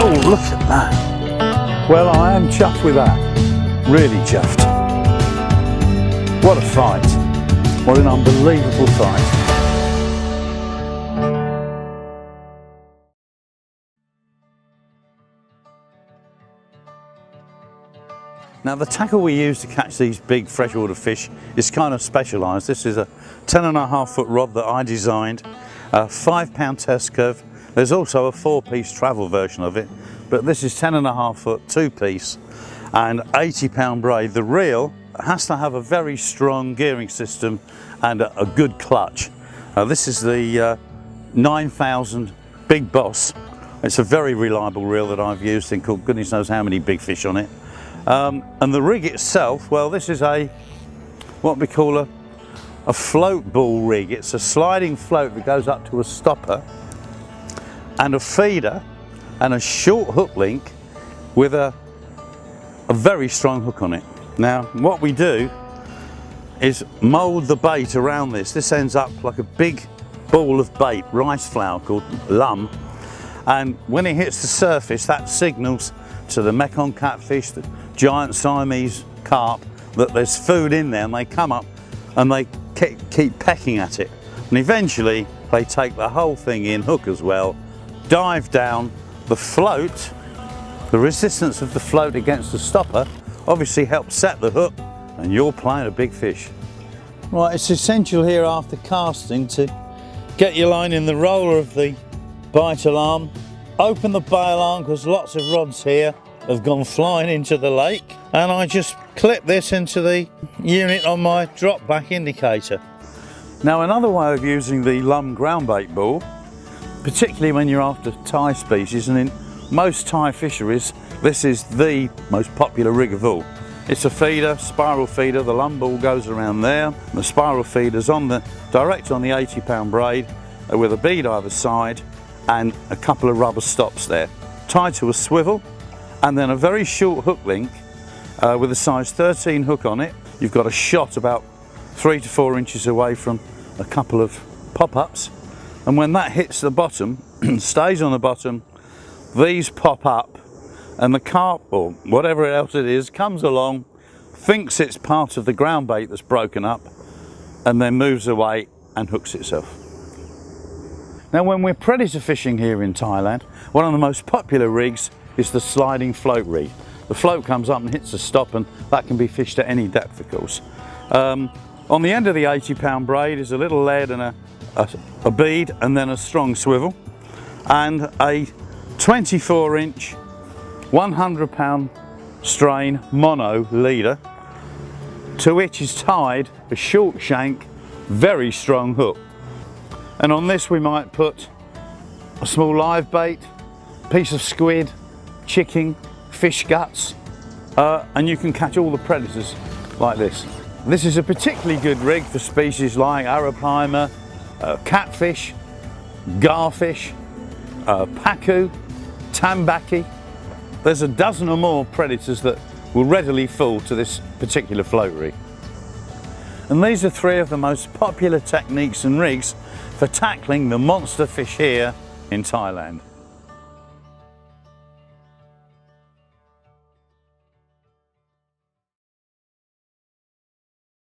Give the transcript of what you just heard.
Oh, look at that. Well, I am chuffed with that. Really chuffed. What a fight. What an unbelievable fight. Now the tackle we use to catch these big freshwater fish is kind of specialised. This is a 10.5 foot rod that I designed, a 5-pound test curve. There's also a 4-piece travel version of it, but this is 10.5 foot, 2-piece and 80-pound braid. The reel has to have a very strong gearing system and a good clutch. This is the 9000 Big Boss. It's a very reliable reel that I've used and caught goodness knows how many big fish on it. And the rig itself, well, this is what we call a float ball rig. It's a sliding float that goes up to a stopper and a feeder and a short hook link with a very strong hook on it. Now what we do is mould the bait around this. This ends up like a big ball of bait, rice flour called lum, and when it hits the surface that signals to the Mekong catfish, the giant Siamese carp, that there's food in there, and they come up and they keep pecking at it, and eventually they take the whole thing in, hook as well, dive down. The float, the resistance of the float against the stopper obviously helps set the hook, and you're playing a big fish. Right, it's essential here after casting to get your line in the roller of the bite alarm, open the bail arm because lots of rods here have gone flying into the lake, and I just clip this into the unit on my drop back indicator. Now another way of using the lum ground bait ball, particularly when you're after Thai species, and in most Thai fisheries this is the most popular rig of all. It's a feeder, spiral feeder. The lum ball goes around there, the spiral feeder's direct on the 80-pound braid with a bead either side and a couple of rubber stops there, tied to a swivel, and then a very short hook link with a size 13 hook on it. You've got a shot about 3 to 4 inches away from a couple of pop-ups, and when that hits the bottom, stays on the bottom, these pop up, and the carp or whatever else it is comes along, thinks it's part of the ground bait that's broken up, and then moves away and hooks itself. Now when we're predator fishing here in Thailand, one of the most popular rigs is the sliding float rig. The float comes up and hits a stop, and that can be fished at any depth of course. On the end of the 80-pound braid is a little lead and a bead, and then a strong swivel, and a 24-inch 100-pound strain mono leader, to which is tied a short shank, very strong hook. And on this we might put a small live bait, piece of squid, chicken, fish guts, and you can catch all the predators like this. This is a particularly good rig for species like arapaima, catfish, garfish, pacu, tambaki. There's a dozen or more predators that will readily fall to this particular float rig. And these are 3 of the most popular techniques and rigs for tackling the monster fish here in Thailand.